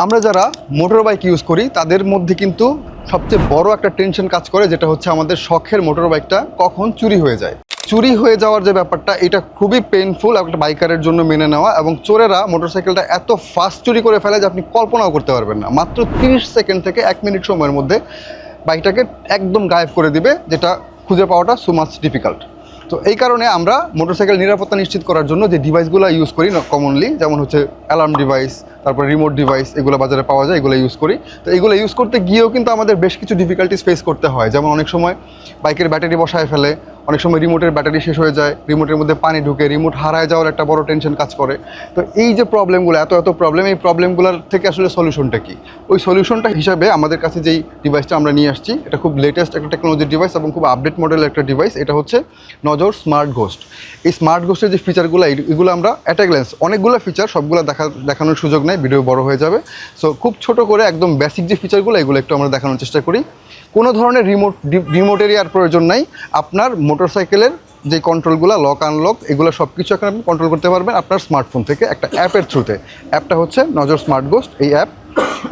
আমরা যারা motor bike use করি তাদের মধ্যে কিন্তু সবচেয়ে বড় একটা টেনশন কাজ করে, যেটা হচ্ছে আমাদের শখের মোটর বাইকটা কখন চুরি হয়ে যায়। চুরি হয়ে যাওয়ার যে ব্যাপারটা, এটা খুবই পেইনফুল একটা বাইকারের জন্য মেনে নেওয়া। এবং চোরেরা মোটরসাইকেলটা এত ফাস্ট চুরি করে ফেলে যে আপনি কল্পনাও করতে পারবেন না। মাত্র 30 সেকেন্ড থেকে 1 মিনিট সময়ের মধ্যে বাইকটাকে একদম গায়েব করে দিবে, যেটা খুঁজে পাওয়াটা সো মাচ ডিফিকাল্ট। তো এই কারণে আমরা মোটরসাইকেল নিরাপত্তা নিশ্চিত করার জন্য যে ডিভাইসগুলো ইউজ করি কমনলি, যেমন হচ্ছে অ্যালার্ম ডিভাইস, তারপর রিমোট ডিভাইস, এগুলো বাজারে পাওয়া যায়, এগুলো ইউজ করি। তো এগুলো ইউজ করতে গিয়েও কিন্তু আমাদের বেশ কিছু ডিফিকাল্টিস ফেস করতে হয়। যেমন অনেক সময় বাইকের ব্যাটারি বসায় ফেলে, অনেক সময় রিমোটের ব্যাটারি শেষ হয়ে যায়, রিমোটের মধ্যে পানি ঢুকে রিমোট হারায় যাওয়ার একটা বড় টেনশন কাজ করে। তো এই যে প্রবলেমগুলো, এত প্রবলেম, এই প্রবলেমগুলোর থেকে আসলে সলিউশনটা কি? ওই সলিউশনটা হিসাবে আমাদের কাছে যেই ডিভাইসটা আমরা নিয়ে আসছি, এটা খুব লেটেস্ট একটা টেকনোলজির ডিভাইস এবং খুব আপডেট মডেলের একটা ডিভাইস। এটা হচ্ছে নজর স্মার্ট ঘোস্ট। এই স্মার্ট ঘোস্টের যে ফিচারগুলো, এগুলো আমরা অ্যাট এ গ্ল্যান্স, অনেকগুলো ফিচার, সবগুলো দেখানোর সুযোগ নেই, ভিডিও বড় হয়ে যাবে। সো খুব ছোট করে একদম বেসিক যে ফিচারগুলো, এগুলো একটু আমরা দেখানোর চেষ্টা করি। কোনো ধরনের রিমোট এরিয়ার প্রয়োজন নাই। আপনার মোটরসাইকেলের যে কন্ট্রোলগুলো, লক আনলক, এগুলো সব কিছু এখন আপনি কন্ট্রোল করতে পারবেন আপনার স্মার্টফোন থেকে, একটা অ্যাপের থ্রুতে। অ্যাপটা হচ্ছে নজর স্মার্ট ঘোস্ট।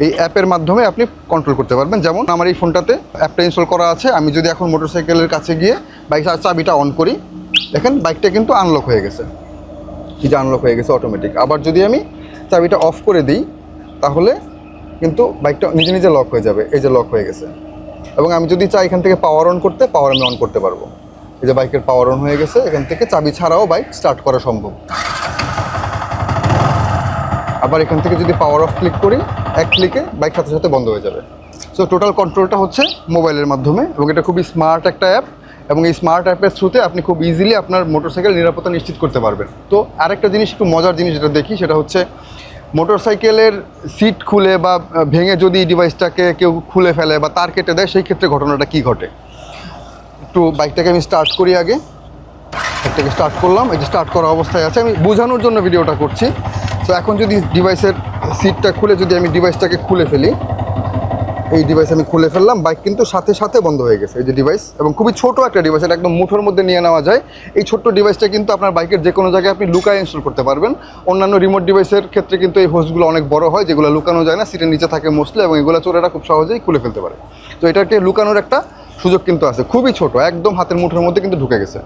এই অ্যাপের মাধ্যমে আপনি কন্ট্রোল করতে পারবেন। যেমন আমার এই ফোনটাতে অ্যাপটা ইনস্টল করা আছে। আমি যদি এখন মোটরসাইকেলের কাছে গিয়ে বাইকের চাবিটা অন করি, দেখেন বাইকটা কিন্তু আনলক হয়ে গেছে। এই যে আনলক হয়ে গেছে অটোমেটিক। আবার যদি আমি চাবিটা অফ করে দিই, তাহলে কিন্তু বাইকটা নিজে নিজে লক হয়ে যাবে। এই যে লক হয়ে গেছে। এবং আমি যদি চাই এখান থেকে পাওয়ার অন করতে, পাওয়ার আমি অন করতে পারবো। এই যে বাইকের পাওয়ার অন হয়ে গেছে। এখান থেকে চাবি ছাড়াও বাইক স্টার্ট করা সম্ভব। আবার এখান থেকে যদি পাওয়ার অফ ক্লিক করি, এক ক্লিকে বাইক সাথে সাথে বন্ধ হয়ে যাবে। সো টোটাল কন্ট্রোলটা হচ্ছে মোবাইলের মাধ্যমে, এবং এটা খুবই স্মার্ট একটা অ্যাপ। এবং এই স্মার্ট অ্যাপের থ্রুতে আপনি খুব ইজিলি আপনার মোটরসাইকেল নিরাপত্তা নিশ্চিত করতে পারবেন। তো আরেকটা জিনিস, একটু মজার জিনিস যেটা দেখি, সেটা হচ্ছে মোটরসাইকেলের সিট খুলে বা ভেঙে যদি ডিভাইসটাকে কেউ খুলে ফেলে বা তার কেটে দেয়, সেই ক্ষেত্রে ঘটনাটা কী ঘটে। একটু বাইকটাকে আমি স্টার্ট করি আগে। বাইকটাকে স্টার্ট করলাম, এই যে স্টার্ট করা অবস্থায় আছে। আমি বোঝানোর জন্য ভিডিওটা করছি। তো এখন যদি ডিভাইসের সিটটা খুলে যদি আমি ডিভাইসটাকে খুলে ফেলি, এই ডিভাইস আমি খুলে ফেললাম, বাইক কিন্তু সাথে সাথে বন্ধ হয়ে গেছে। এই যে ডিভাইস, এবং খুবই ছোট একটা ডিভাইস, এটা একদম মুঠোর মধ্যে নিয়ে নেওয়া যায়। এই ছোট্ট ডিভাইসটা কিন্তু আপনার বাইকের যে কোনো জায়গায় আপনি লুকায় ইনস্টল করতে পারবেন। অন্যান্য রিমোট ডিভাইসের ক্ষেত্রে কিন্তু এই হোস্টগুলো অনেক বড় হয়, যেগুলো লুকানো যায় না, সিটের নিচে থাকে মোস্টলি, এবং এগুলো চোরেরা খুব সহজেই খুলে ফেলতে পারে। তো এটাকে লুকানোর একটা সুযোগ কিন্তু আছে। খুবই ছোট, একদম হাতের মুঠোর মধ্যে কিন্তু ঢুকে গেছে।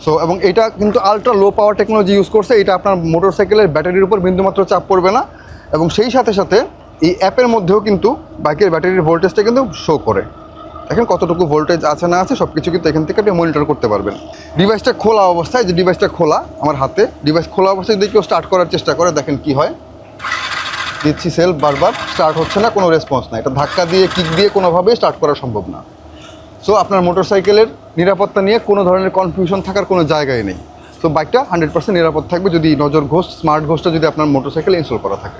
সো এবং এটা কিন্তু আলট্রা লো পাওয়ার টেকনোলজি ইউজ করছে। এটা আপনার মোটরসাইকেলের ব্যাটারির উপর বিন্দুমাত্র চাপ পড়বে না। এবং সেই সাথে সাথে এই অ্যাপের মধ্যেও কিন্তু বাইকের ব্যাটারির ভোল্টেজটা কিন্তু শো করে। এখন কতটুকু ভোল্টেজ আছে না আছে সব কিছু কিন্তু এখান থেকে আপনি মনিটর করতে পারবেন। ডিভাইসটা খোলা অবস্থায়, যে ডিভাইসটা খোলা আমার হাতে, ডিভাইস খোলা অবস্থায় যদি কেউ স্টার্ট করার চেষ্টা করে, দেখেন কি হয়। দিচ্ছি সেলফ, বারবার স্টার্ট হচ্ছে না, কোনো রেসপন্স না। এটা ধাক্কা দিয়ে, কিক দিয়ে কোনোভাবেই স্টার্ট করা সম্ভব না। সো আপনার মোটরসাইকেলের নিরাপত্তা নিয়ে কোনো ধরনের কনফিউশন থাকার কোনো জায়গায় নেই। সো বাইকটা 100% নিরাপদ থাকবে যদি নজর ঘোস্ট, স্মার্ট ঘোস্টটা যদি আপনার মোটরসাইকেলে ইনস্টল করা থাকে।